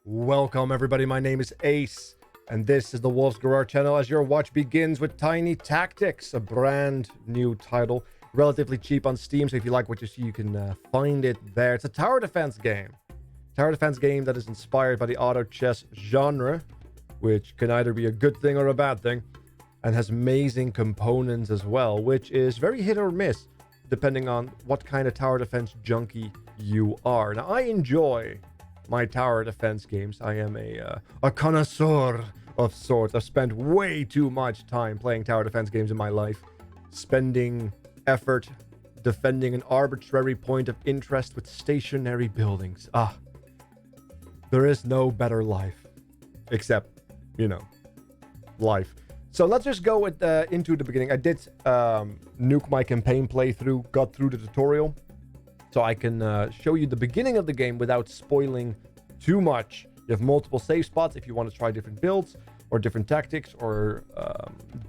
Welcome everybody, my name is Ace, and this is the Wolf's Garage channel as your watch begins with Tiny Tactics, a brand new title, relatively cheap on Steam, so if you like what you see, you can find it there. It's a tower defense game. Tower defense game that is inspired by the auto chess genre, which can either be a good thing or a bad thing, and has amazing components as well, which is very hit or miss, depending on what kind of tower defense junkie you are. Now, I enjoy my tower defense games. I am a connoisseur of sorts. I've spent way too much time playing tower defense games in my life, spending effort defending an arbitrary point of interest with stationary buildings. There is no better life, except, life. So let's just go into the beginning. I did nuke my campaign playthrough, got through the tutorial, so I can show you the beginning of the game without spoiling too much. You have multiple save spots if you want to try different builds or different tactics or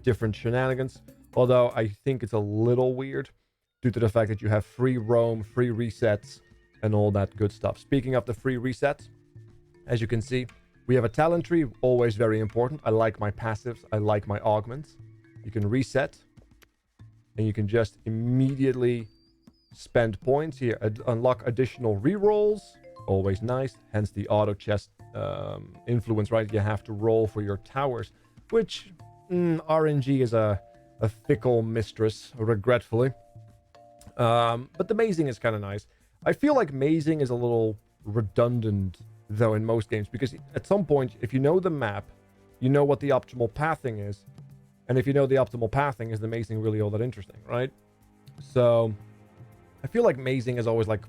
different shenanigans. Although I think it's a little weird due to the fact that you have free roam, free resets, and all that good stuff. Speaking of the free resets, as you can see, we have a talent tree, always very important. I like my passives. I like my augments. You can reset, and you can just immediately spend points here. Unlock additional rerolls, always nice. Hence the auto chest influence, right? You have to roll for your towers, which RNG is a fickle mistress, regretfully. But the mazing is kind of nice. I feel like mazing is a little redundant, though, in most games, because at some point, if you know the map, you know what the optimal pathing is. And if you know the optimal pathing, is the mazing really all that interesting, right? So I feel like mazing is always like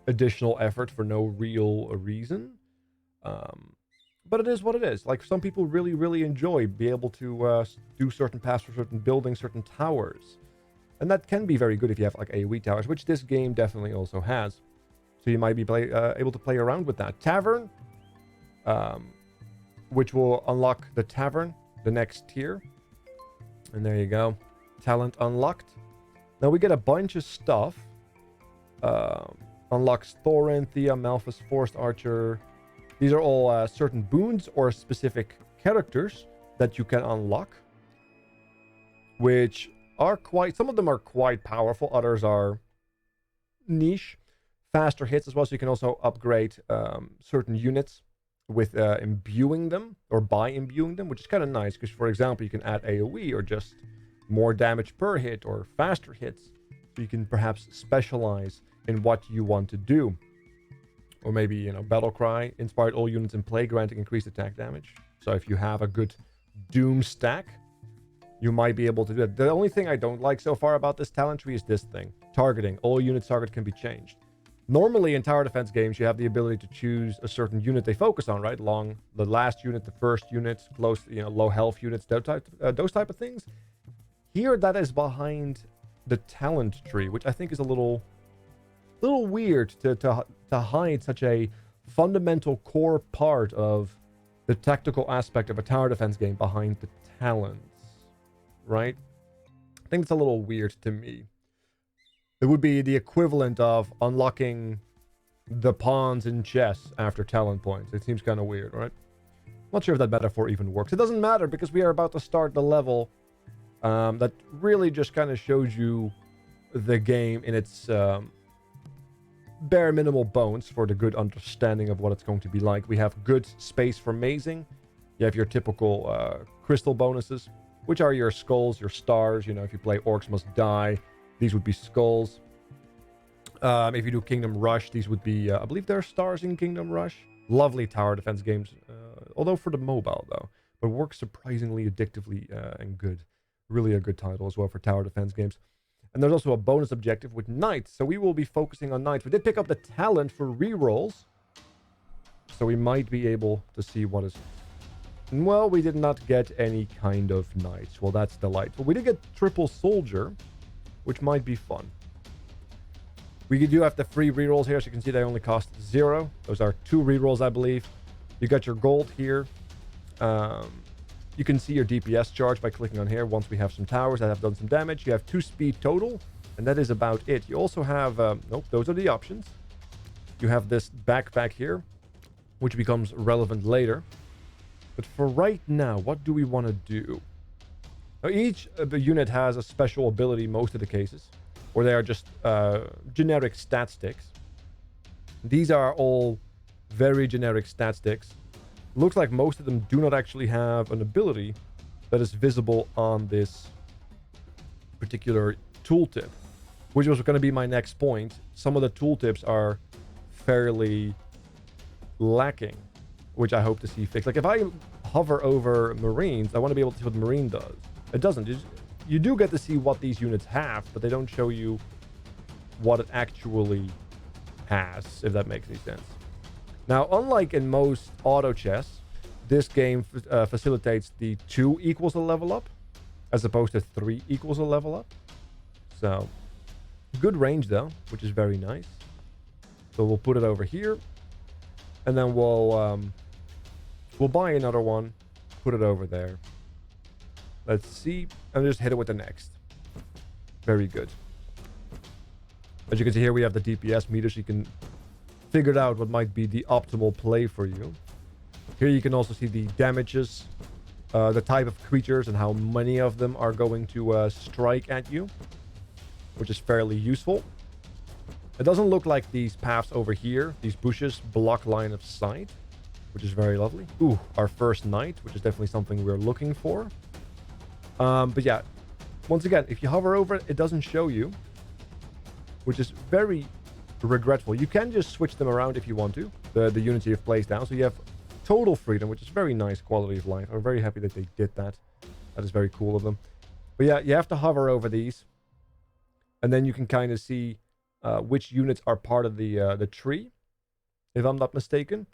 additional effort for no real reason. But it is what it is. Like, some people really, really enjoy being able to do certain paths for certain buildings, certain towers. And that can be very good if you have like AoE towers, which this game definitely also has. So you might be able to play around with that. Tavern, which will unlock the tavern, the next tier. And there you go. Talent unlocked. Now we get a bunch of stuff. Unlocks Thorin, Thea, Malphus, Forced Archer. These are all certain boons or specific characters that you can unlock, which are some of them are quite powerful. Others are niche. Faster hits as well, so you can also upgrade certain units with imbuing them, or by imbuing them, which is kind of nice, because, for example, you can add AoE, or just more damage per hit, or faster hits, so you can perhaps specialize in what you want to do. Or maybe, Battle Cry, inspired all units in play, granting increased attack damage. So if you have a good Doom stack, you might be able to do it. The only thing I don't like so far about this talent tree is this thing. Targeting. All units target can be changed. Normally in tower defense games, you have the ability to choose a certain unit they focus on, right? The last unit, the first unit, close, low health units, those type of things. Here, that is behind the talent tree, which I think is a little weird to hide such a fundamental core part of the tactical aspect of a tower defense game behind the talents, right? I think it's a little weird to me. It would be the equivalent of unlocking the pawns in chess after talent points. It seems kind of weird, right? Not sure if that metaphor even works. It doesn't matter, because we are about to start the level that really just kind of shows you the game in its bare minimal bones for the good understanding of what it's going to be like. We have good space for mazing. You have your typical crystal bonuses, which are your skulls, your stars. If you play Orcs Must Die, these would be skulls. If you do Kingdom Rush, these would be, I believe there are stars in Kingdom Rush. Lovely tower defense games, although for the mobile, though. But works surprisingly addictively and good. Really a good title as well for tower defense games. And there's also a bonus objective with Knights, so we will be focusing on Knights. We did pick up the talent for rerolls, so we might be able to see what is... Well, we did not get any kind of Knights. Well, that's delightful. We did get Triple Soldier, which might be fun. We do have the free rerolls here, so you can see they only cost 0. Those are 2 rerolls, I believe. You got your gold here. You can see your DPS charge by clicking on here. Once we have some towers that have done some damage, you have 2 speed total, and that is about it. You also have... nope, those are the options. You have this backpack here, which becomes relevant later. But for right now, what do we want to do? Now, each unit has a special ability most of the cases, or they are just generic stat sticks. These are all very generic stat sticks. Looks like most of them do not actually have an ability that is visible on this particular tooltip, which was going to be my next point. Some of the tooltips are fairly lacking, which I hope to see fixed. Like if I hover over Marines, I want to be able to see what Marine does. It doesn't. You do get to see what these units have, but they don't show you what it actually has, if that makes any sense. Now, unlike in most auto chess, this game facilitates the 2 equals a level up, as opposed to 3 equals a level up. So, good range though, which is very nice. So we'll put it over here, and then we'll buy another one, put it over there. Let's see, and just hit it with the next. Very good. As you can see here, we have the DPS meter, so you can figure out what might be the optimal play for you. Here you can also see the damages, the type of creatures, and how many of them are going to strike at you, which is fairly useful. It doesn't look like these paths over here, these bushes, block line of sight, which is very lovely. Ooh, our first knight, which is definitely something we're looking for. But yeah, once again, if you hover over it, it doesn't show you, which is very regretful. You can just switch them around if you want to, the units you've placed down, so you have total freedom, which is very nice quality of life. I'm very happy that they did that. That is very cool of them. But yeah, you have to hover over these, and then you can kind of see which units are part of the tree, if I'm not mistaken.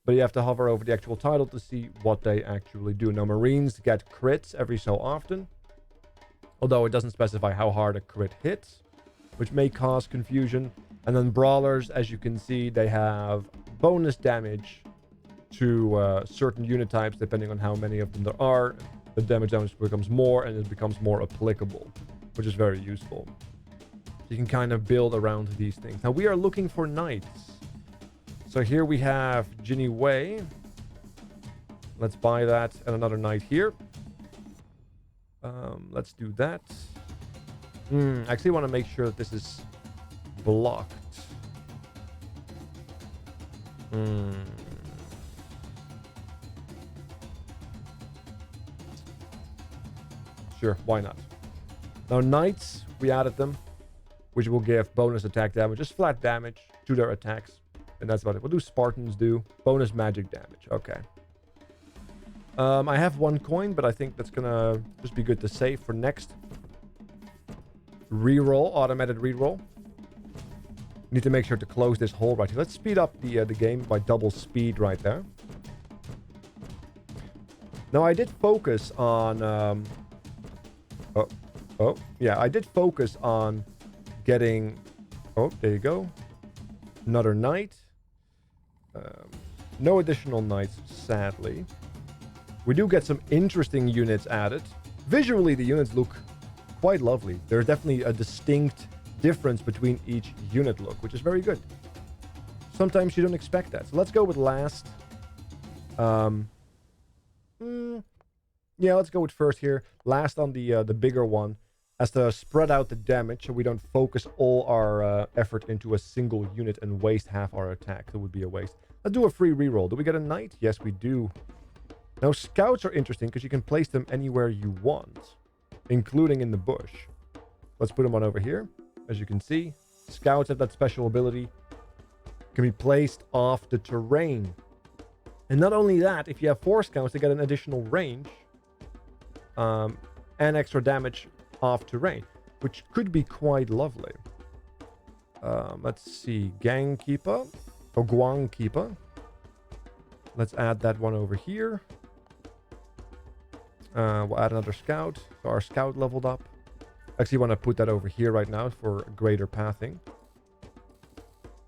But you have to hover over the actual title to see what they actually do. Now, Marines get crits every so often, although it doesn't specify how hard a crit hits, which may cause confusion. And then Brawlers, as you can see, they have bonus damage to certain unit types, depending on how many of them there are. The damage becomes more, and it becomes more applicable, which is very useful. You can kind of build around these things. Now, we are looking for knights. So here we have Ginny Wei. Let's buy that, and another knight here. Let's do that. I actually want to make sure that this is blocked. Sure, why not? Now, knights, we added them, which will give bonus attack damage, just flat damage to their attacks. And that's about it. What do Spartans do? Bonus magic damage. Okay. I have 1 coin, but I think that's gonna just be good to save for next reroll, automated reroll. Need to make sure to close this hole right here. Let's speed up the game by double speed right there. Now, I did focus on I did focus on getting, there you go, another knight. No additional knights, sadly. We do get some interesting units added. Visually, the units look quite lovely. There's definitely a distinct difference between each unit look, which is very good. Sometimes you don't expect that. So let's go with last. Yeah, let's go with first here. Last on the bigger one, as to spread out the damage so we don't focus all our effort into a single unit and waste half our attack. That would be a waste. Let's do a free reroll. Do we get a knight? Yes, we do. Now, scouts are interesting because you can place them anywhere you want, including in the bush. Let's put them on over here. As you can see, scouts have that special ability. Can be placed off the terrain. And not only that, if you have 4 scouts, they get an additional range and extra damage off terrain, which could be quite lovely. Let's see, Gang Keeper, or Guang Keeper. Let's add that one over here. We'll add another scout. So our scout leveled up. Actually, want to put that over here right now for greater pathing.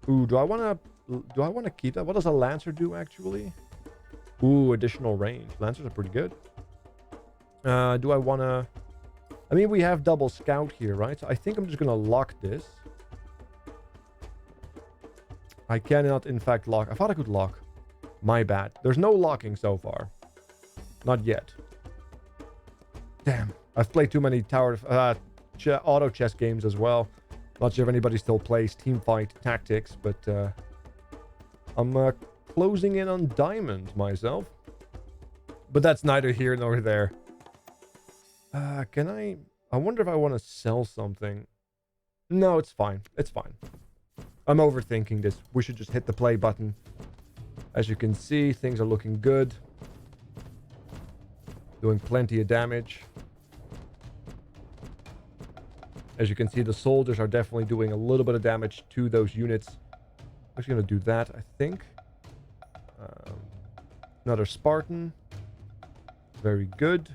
Ooh, do I want to keep that? What does a lancer do actually? Ooh, additional range. Lancers are pretty good. Do I want to? I mean, we have double scout here, right? So I think I'm just gonna lock this. I cannot, in fact, lock. I thought I could lock. My bad. There's no locking so far. Not yet. Damn. I've played too many auto chess games as well. Not sure if anybody still plays Teamfight Tactics, but I'm closing in on diamond myself. But that's neither here nor there. Can I wonder if I want to sell something. No, it's fine. It's fine. I'm overthinking this. We should just hit the play button. As you can see, things are looking good. Doing plenty of damage. As you can see, the soldiers are definitely doing a little bit of damage to those units. I'm actually going to do that, I think. Another Spartan. Very good.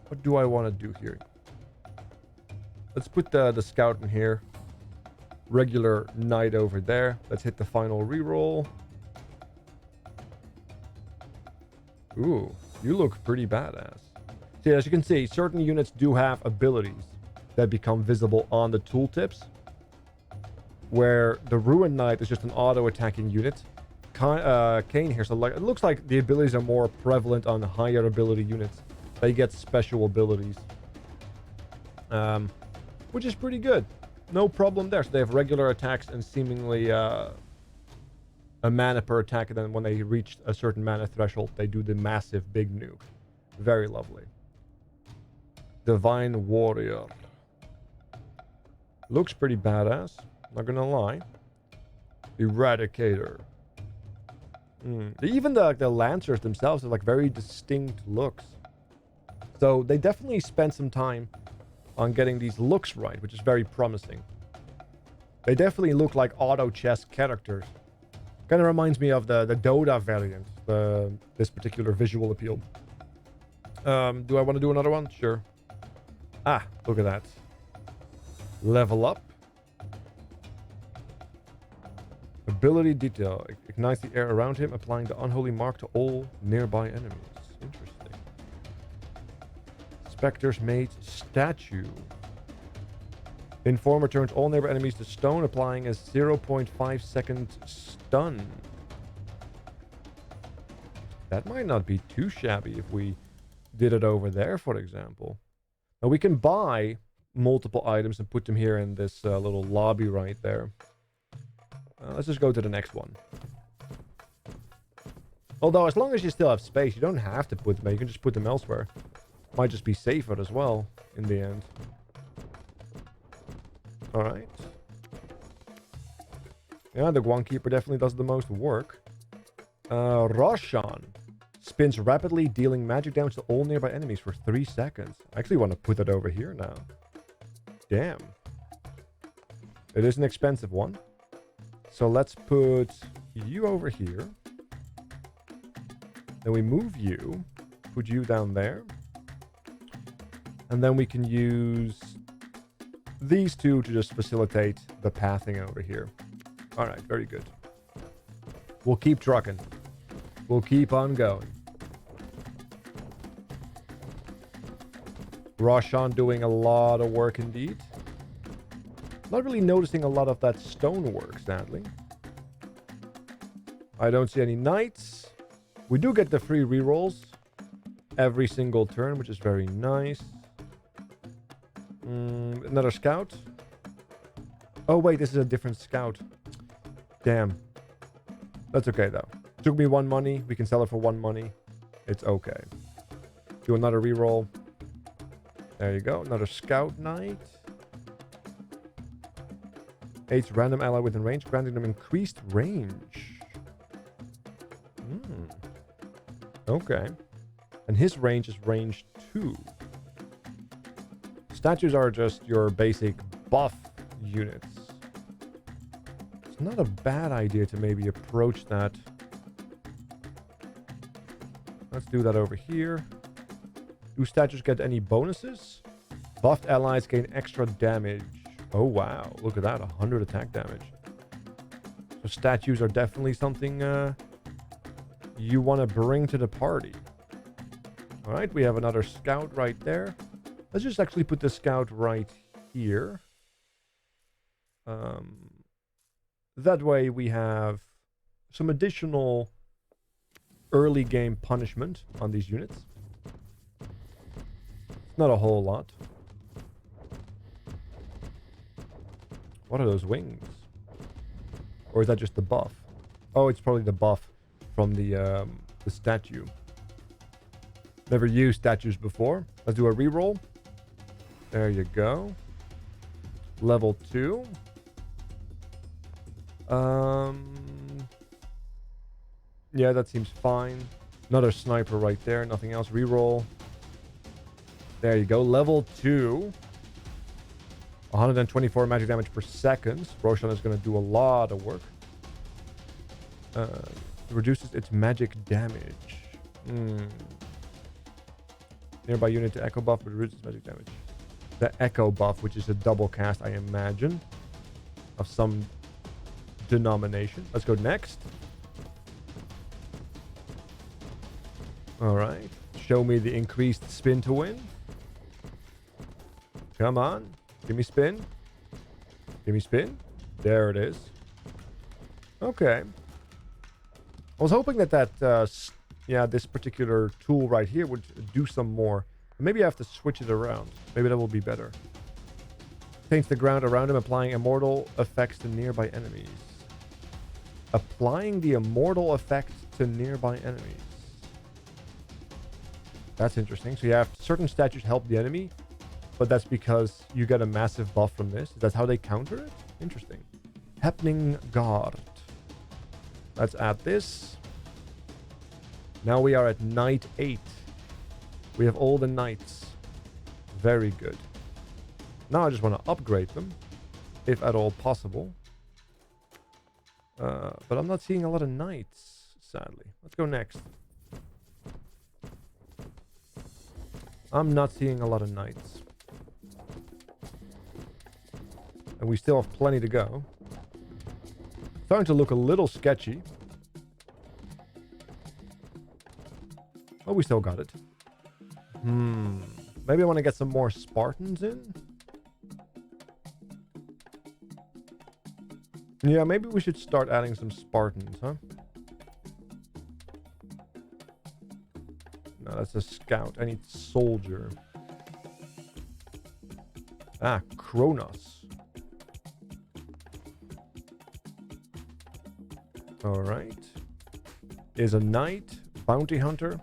What do I want to do here? Let's put the scout in here. Regular knight over there. Let's hit the final reroll. Ooh, you look pretty badass. See, as you can see, certain units do have abilities that become visible on the tooltips, where the Ruined Knight is just an auto-attacking unit. Kane here, so like it looks like the abilities are more prevalent on higher ability units. They get special abilities, which is pretty good. No problem there. So they have regular attacks and seemingly a mana per attack, and then when they reach a certain mana threshold, they do the massive big nuke. Very lovely. Divine Warrior. Looks pretty badass, not gonna lie. Eradicator. Even the Lancers themselves have like very distinct looks. So they definitely spent some time on getting these looks right, which is very promising. They definitely look like auto chess characters. Kind of reminds me of the Dota variant, this particular visual appeal. Do I want to do another one? Sure. Ah, look at that. Level up. Ability detail. Ignites the air around him, applying the unholy mark to all nearby enemies. Interesting. Spectre's Mate Statue. Informer turns all nearby enemies to stone, applying a 0.5 second stun. That might not be too shabby if we did it over there, for example. Now we can buy multiple items and put them here in this little lobby right there. Let's just go to the next one. Although, as long as you still have space, you don't have to put them there. You can just put them elsewhere. Might just be safer as well, in the end. Alright. Yeah, the Guankeeper definitely does the most work. Roshan. Spins rapidly, dealing magic damage to all nearby enemies for 3 seconds. I actually want to put that over here now. Damn. It is an expensive one. So let's put you over here. Then we move you. Put you down there. And then we can use these two to just facilitate the pathing over here. Alright, very good. We'll keep trucking. We'll keep on going. Roshan doing a lot of work indeed. Not really noticing a lot of that stonework, sadly. I don't see any knights. We do get the free rerolls every single turn, which is very nice. Another scout. Oh wait, this is a different scout. Damn. That's okay though. Took me 1 money. We can sell it for 1 money. It's okay. Do another reroll. There you go. Another scout knight. Aids random ally within range, granting them increased range. Okay. And his range is range 2. Statues are just your basic buff units. It's not a bad idea to maybe approach that. Let's do that over here. Do statues get any bonuses? Buffed allies gain extra damage. Oh wow, look at that, 100 attack damage. So statues are definitely something you want to bring to the party. Alright, we have another scout right there. Let's just actually put the scout right here. That way we have some additional early game punishment on these units. Not a whole lot. What are those wings? Or is that just the buff? Oh, it's probably the buff from the statue. Never used statues before. Let's do a reroll. There you go. Level 2. Yeah, that seems fine. Another sniper right there. Nothing else. Reroll. There you go. Level 2. 124 magic damage per second. Roshan is going to do a lot of work. Reduces its magic damage. Nearby unit to echo buff, but reduces magic damage. The echo buff, which is a double cast, I imagine, of some denomination. Let's go next. All right. Show me the increased spin to win. Come on. Give me spin. Give me spin. There it is. Okay. I was hoping that this particular tool right here would do some more. Maybe I have to switch it around. Maybe that will be better. Paints the ground around him, applying immortal effects to nearby enemies. Applying the immortal effect to nearby enemies. That's interesting. So you have certain statues help the enemy, but that's because you get a massive buff from this. That's how they counter it? Interesting. Happening Guard. Let's add this. Now we are at Knight 8. We have all the knights. Very good. Now I just want to upgrade them, if at all possible. But I'm not seeing a lot of knights, sadly. Let's go next. I'm not seeing a lot of knights. And we still have plenty to go. Starting to look a little sketchy. Oh, we still got it. Maybe I want to get some more Spartans in. Yeah, maybe we should start adding some Spartans, huh? No, that's a scout. I need soldier. Ah, Kronos. All right. Is a knight, bounty hunter.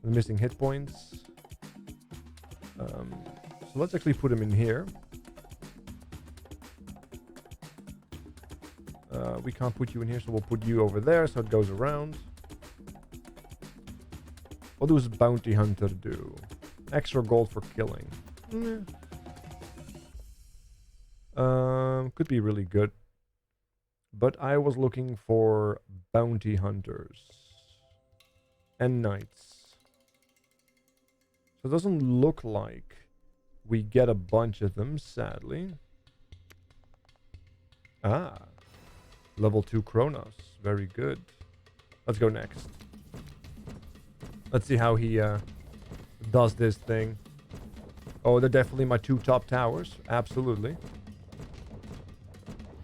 Missing hit points. So let's actually put him in here. We can't put you in here, so we'll put you over there so it goes around. What does bounty hunter do? Extra gold for killing. Could be really good. But I was looking for bounty hunters. And knights. So it doesn't look like we get a bunch of them, sadly. Ah. Level 2 Kronos. Very good. Let's go next. Let's see how he does this thing. Oh, they're definitely my 2 top towers. Absolutely.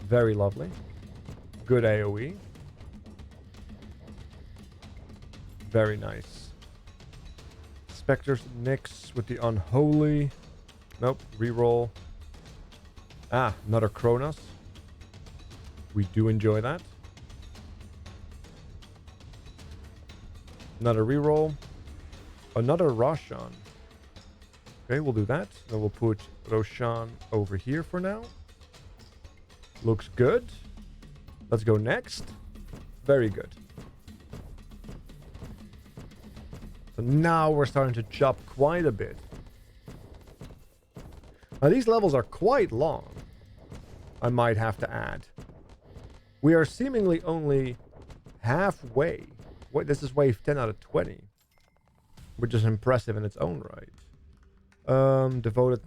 Very lovely. Good AoE. Very nice. Spectres Nyx with the Unholy. Nope. Reroll. Ah, another Kronos. We do enjoy that. Another reroll. Another Roshan. Okay, we'll do that. Then we'll put Roshan over here for now. Looks good. Let's go next. Very good. So now we're starting to chop quite a bit. Now these levels are quite long. I might have to add. We are seemingly only halfway. Wait, this is wave 10 out of 20. Which is impressive in its own right. Devoted,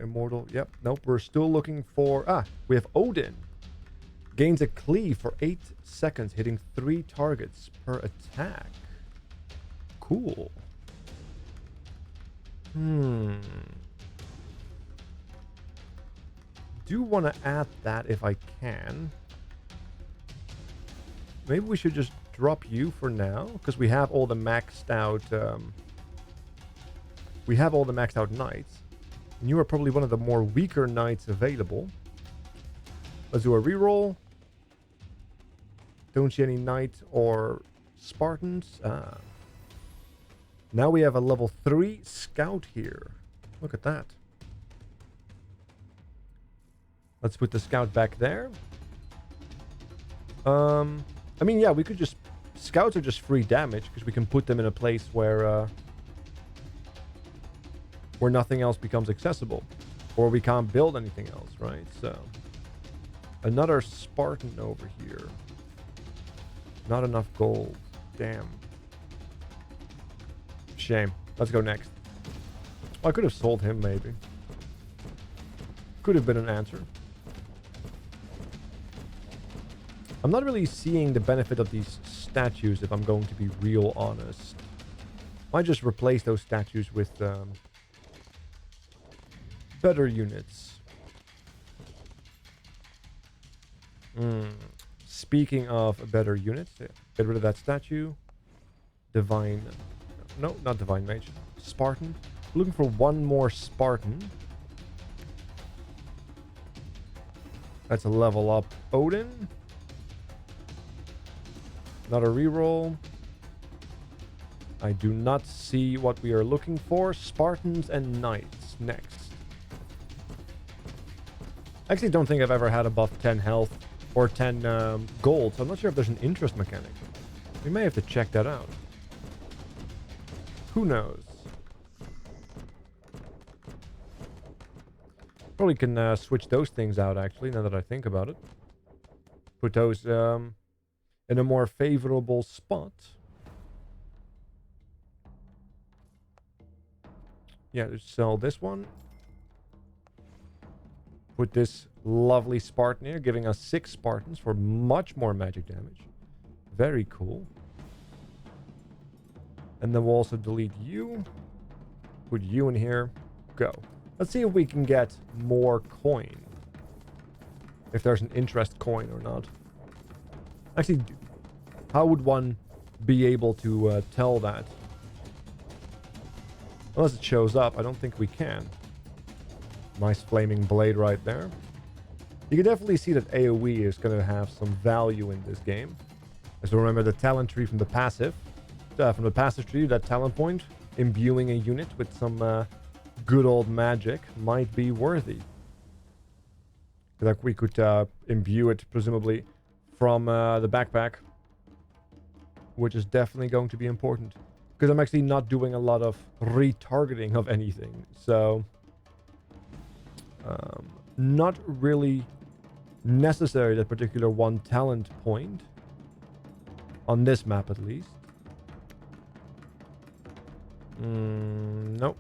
immortal. Yep. Nope. We're still looking for... Ah, we have Odin. Gains a cleave for 8 seconds, hitting 3 targets per attack. Cool. do want to add that if I can. Maybe we should just drop you for now, because we have all the maxed out. We have all the maxed out knights, and you are probably one of the more weaker knights available. Let's do a reroll. Don't see any knight or Spartans. Now we have a level 3 scout here. Look at that. Let's put the scout back there. I mean, yeah, we could just... Scouts are just free damage, because we can put them in a place where nothing else becomes accessible. Or we can't build anything else, right? So, another Spartan over here. Not enough gold. Damn. Shame. Let's go next. Oh, I could have sold him, maybe. Could have been an answer. I'm not really seeing the benefit of these statues, if I'm going to be real honest. Might just replace those statues with better units. Speaking of better units, get rid of that statue. Divine... No, not Divine Mage. Spartan. Looking for one more Spartan. That's a level up Odin. Not a reroll. I do not see what we are looking for. Spartans and Knights next. I actually don't think I've ever had above 10 health or 10 gold, so I'm not sure if there's an interest mechanic. We may have to check that out. Who knows? Probably can switch those things out, actually, now that I think about it. Put those in a more favorable spot. Yeah, just sell this one. Put this lovely Spartan here, giving us 6 Spartans for much more magic damage. Very cool. And then we'll also delete you. Put you in here. Go. Let's see if we can get more coin. If there's an interest coin or not. Actually, how would one be able to tell that? Unless it shows up, I don't think we can. Nice flaming blade right there. You can definitely see that AoE is going to have some value in this game. So remember the talent tree from the passive. From the passive tree, that talent point, imbuing a unit with some good old magic might be worthy. Like we could imbue it, presumably, from the backpack. Which is definitely going to be important. Because I'm actually not doing a lot of retargeting of anything. So, not really necessary that particular one talent point. On this map, at least. Nope.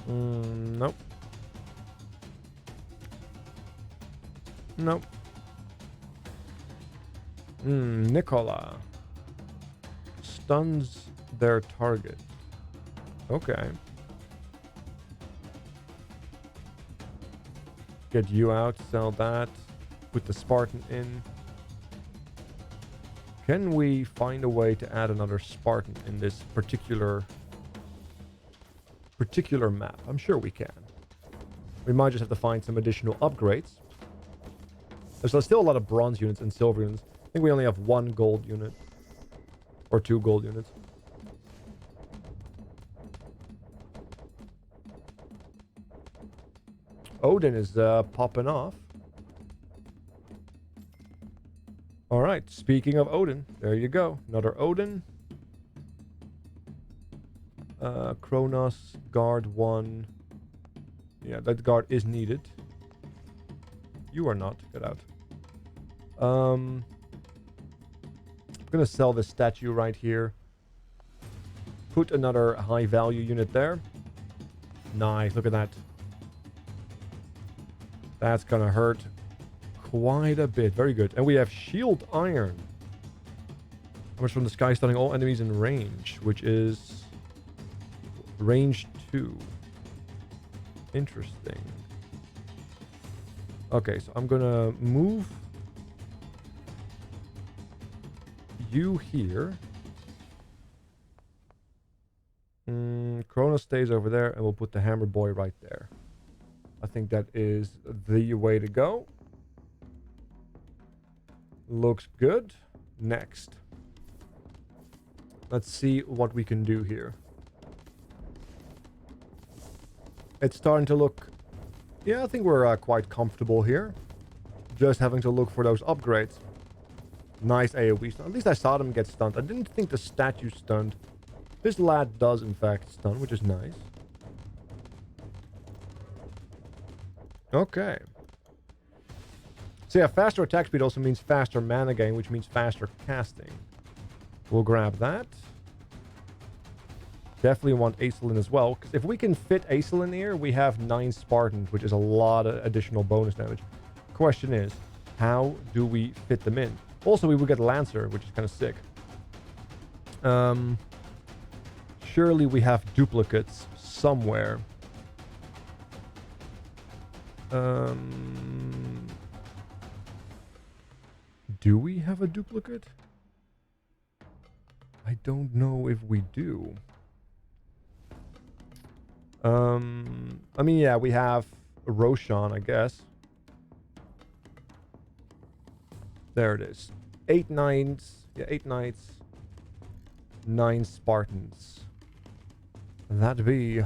Nope. Nope. Nicola. Stuns their target. Okay. Get you out, sell that. Put the Spartan in. Can we find a way to add another Spartan in this particular map? I'm sure we can. We might just have to find some additional upgrades. There's still a lot of bronze units and silver units. I think we only have 1 gold unit. Or 2 gold units. Odin is popping off. Alright, speaking of Odin, there you go. Another Odin. Kronos, guard 1. Yeah, that guard is needed. You are not. Get out. I'm gonna sell this statue right here. Put another high value unit there. Nice, look at that. That's gonna hurt quite a bit. Very good. And we have shield iron. Comes from the sky, stunning all enemies in range, which is range 2. Interesting. Okay, so I'm gonna move you here. Chrono stays over there, and we'll put the hammer boy right there. I think that is the way to go. Looks good. Next. Let's see what we can do here. It's starting to look... Yeah, I think we're quite comfortable here. Just having to look for those upgrades. Nice AoE stun. At least I saw them get stunned. I didn't think the statue stunned. This lad does, in fact, stun, which is nice. Okay. So yeah, faster attack speed also means faster mana gain, which means faster casting. We'll grab that. Definitely want Acelin as well, because if we can fit Acelin here, we have 9 Spartans, which is a lot of additional bonus damage. Question is, how do we fit them in? Also, we would get Lancer, which is kind of sick. Surely we have duplicates somewhere. Do we have a duplicate? I don't know if we do. I mean, yeah, we have Roshan, I guess. There it is. 8 knights. Yeah, 8 knights. 9 Spartans. That'd be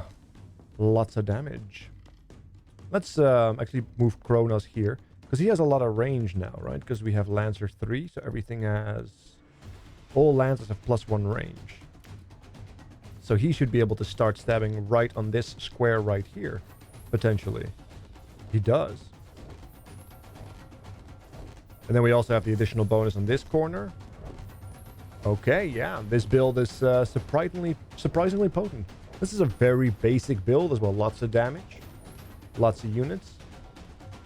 lots of damage. Let's actually move Kronos here, because he has a lot of range now, right? Because we have Lancer 3, so everything has... All Lancers have +1 range. So he should be able to start stabbing right on this square right here, potentially. He does. And then we also have the additional bonus on this corner. Okay, yeah, this build is surprisingly potent. This is a very basic build as well. Lots of damage. Lots of units.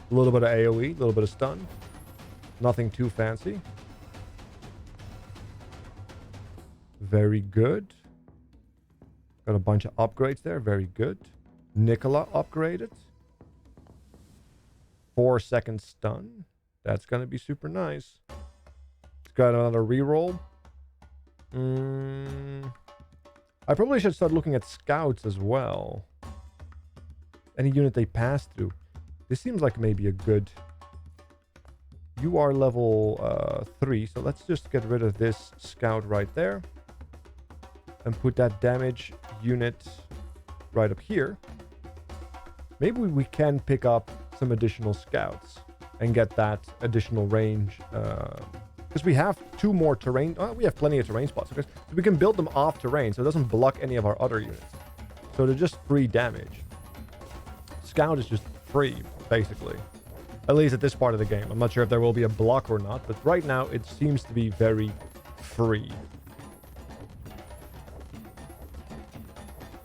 A little bit of AoE, a little bit of stun. Nothing too fancy. Very good. Got a bunch of upgrades there. Very good. Nicola upgraded. 4-second stun. That's going to be super nice. It's got another reroll. I probably should start looking at scouts as well. Any unit they pass through. This seems like maybe a good... You are level 3, so let's just get rid of this scout right there. And put that damage unit right up here. Maybe we can pick up some additional scouts and get that additional range. Because we have 2 more terrain... we have plenty of terrain spots. Okay? So we can build them off terrain, so it doesn't block any of our other units. So they're just free damage. Scout is just free, basically. At least at this part of the game. I'm not sure if there will be a block or not, but right now it seems to be very free.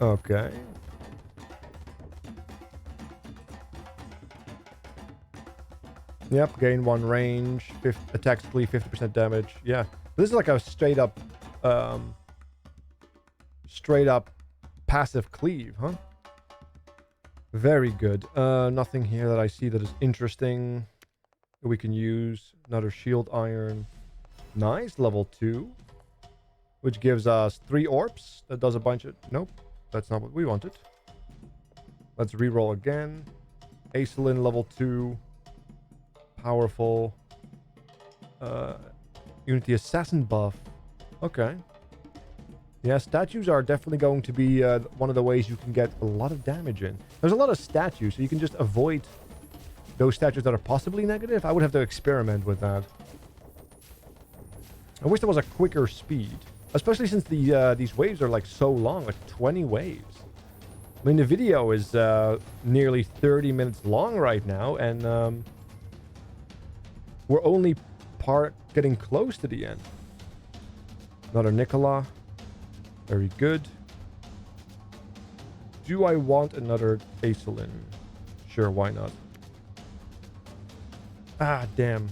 Okay. Yep, gain 1 range, attack splee, 50% damage. Yeah, this is like a straight up passive cleave, huh? Very good. Nothing here that I see that is interesting. We can use another shield iron. Nice, level 2. Which gives us 3 orbs. That does a bunch of... Nope, that's not what we wanted. Let's reroll again. Acelin, level 2. Powerful. Unity Assassin buff. Okay. Yeah, statues are definitely going to be one of the ways you can get a lot of damage in. There's a lot of statues, so you can just avoid those statues that are possibly negative. I would have to experiment with that. I wish there was a quicker speed. Especially since these waves are like so long, like 20 waves. I mean, the video is nearly 30 minutes long right now, and we're only getting close to the end. Another Nicola. Very good. Do I want another Acelin? Sure, why not? Ah, damn.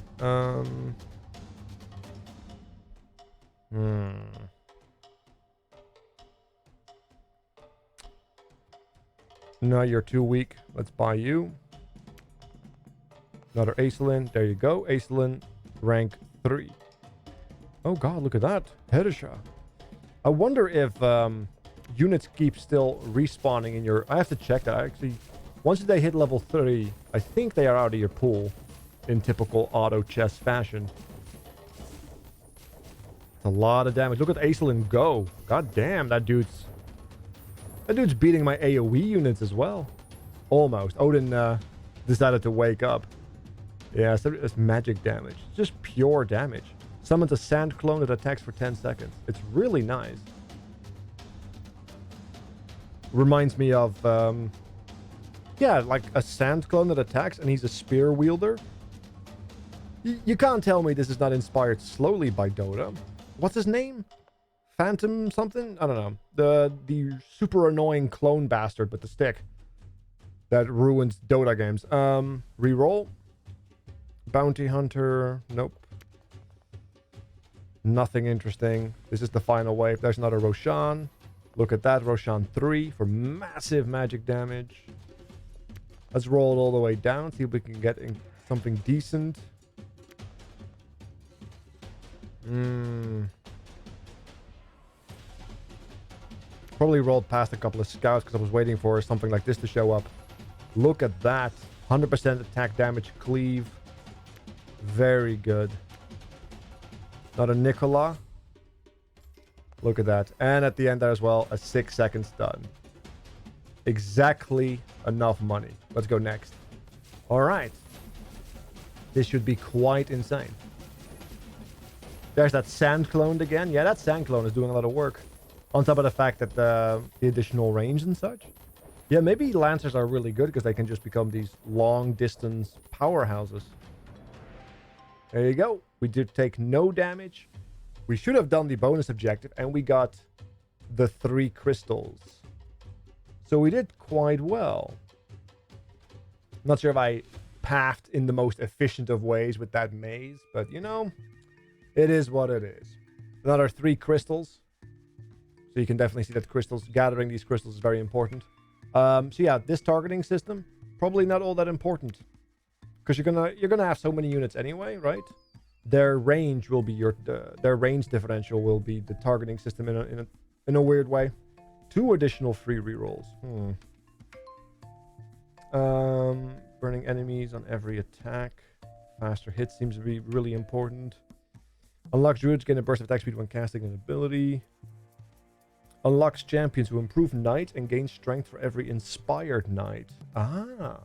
No, you're too weak. Let's buy you. Another Aislinn. There you go. Aislinn, rank 3. Oh god, look at that. Headshot. I wonder if units keep still respawning in your... I have to check that. Actually, once they hit level 3, I think they are out of your pool in typical auto chess fashion. It's a lot of damage. Look at Aislinn go. God damn, that dude's beating my AoE units as well. Almost. Odin decided to wake up. Yeah, so it's magic damage. Just pure damage. Summons a sand clone that attacks for 10 seconds. It's really nice. Reminds me of, yeah, like a sand clone that attacks and he's a spear wielder. You can't tell me this is not inspired slowly by Dota. What's his name? Phantom something? I don't know. The super annoying clone bastard with the stick that ruins Dota games. Reroll. Bounty Hunter. Nope. Nothing interesting. This is the final wave. There's another Roshan. Look at that. Roshan 3 for massive magic damage. Let's roll it all the way down. See if we can get something decent. Probably rolled past a couple of scouts because I was waiting for something like this to show up. Look at that. 100% attack damage cleave. Very good. Not a Nicola. Look at that. And at the end there as well, a 6-second stun. Exactly enough money. Let's go next. All right. This should be quite insane. There's that sand clone again. Yeah, that sand clone is doing a lot of work. On top of the fact that the additional range and such. Yeah, maybe Lancers are really good because they can just become these long distance powerhouses. There you go. We did take no damage. We should have done the bonus objective and we got the 3 crystals. So we did quite well. Not sure if I pathed in the most efficient of ways with that maze, but you know, it is what it is. Another 3 crystals. So you can definitely see that gathering these crystals is very important. So yeah, this targeting system, probably not all that important. Because you're gonna have so many units anyway, right? Their range will be their range differential will be the targeting system in a weird way. 2 additional free rerolls. Burning enemies on every attack. Faster hits seems to be really important. Unlocks druids, gain a burst of attack speed when casting an ability. Unlocks champions who improve knight and gain strength for every inspired knight. Ah.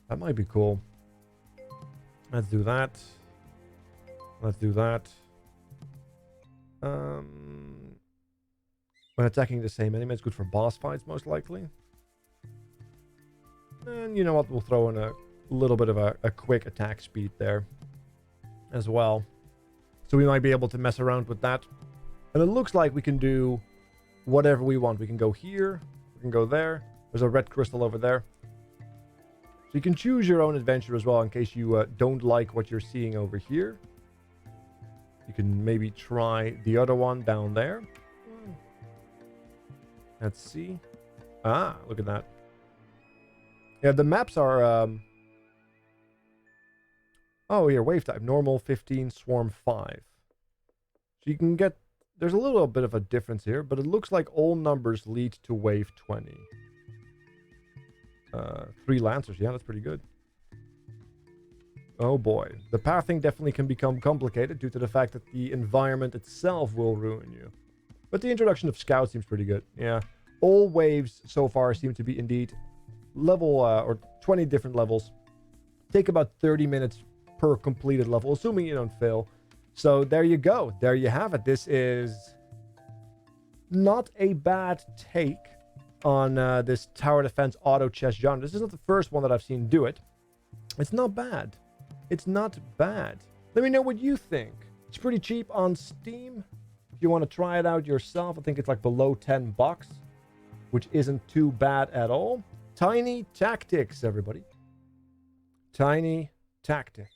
That might be cool. Let's do that. Let's do that. When attacking the same enemy, it's good for boss fights, most likely. And you know what? We'll throw in a little bit of a quick attack speed there as well. So we might be able to mess around with that. And it looks like we can do whatever we want. We can go here. We can go there. There's a red crystal over there. So you can choose your own adventure as well in case you don't like what you're seeing over here. You can maybe try the other one down there. Let's see. Ah, look at that. Yeah, the maps are... Oh, here, wave type. Normal 15, swarm 5. So you can get... There's a little bit of a difference here, but it looks like all numbers lead to wave 20. 3 Lancers. Yeah, that's pretty good. Oh boy. The pathing definitely can become complicated due to the fact that the environment itself will ruin you. But the introduction of scouts seems pretty good. Yeah. All waves so far seem to be indeed level or 20 different levels. Take about 30 minutes per completed level, assuming you don't fail. So there you go. There you have it. This is not a bad take on this tower defense auto chess genre. This is not the first one that I've seen do it. It's not bad. It's not bad. Let me know what you think. It's pretty cheap on Steam. If you want to try it out yourself, I think it's like below $10, which isn't too bad at all. Tiny Tactics, everybody. Tiny Tactics.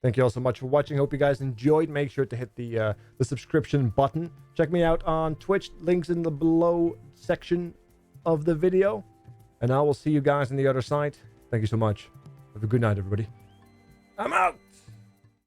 Thank you all so much for watching. Hope you guys enjoyed. Make sure to hit the subscription button. Check me out on Twitch. Links in the below section of the video. And I will see you guys on the other side. Thank you so much. Have a good night, everybody. I'm out!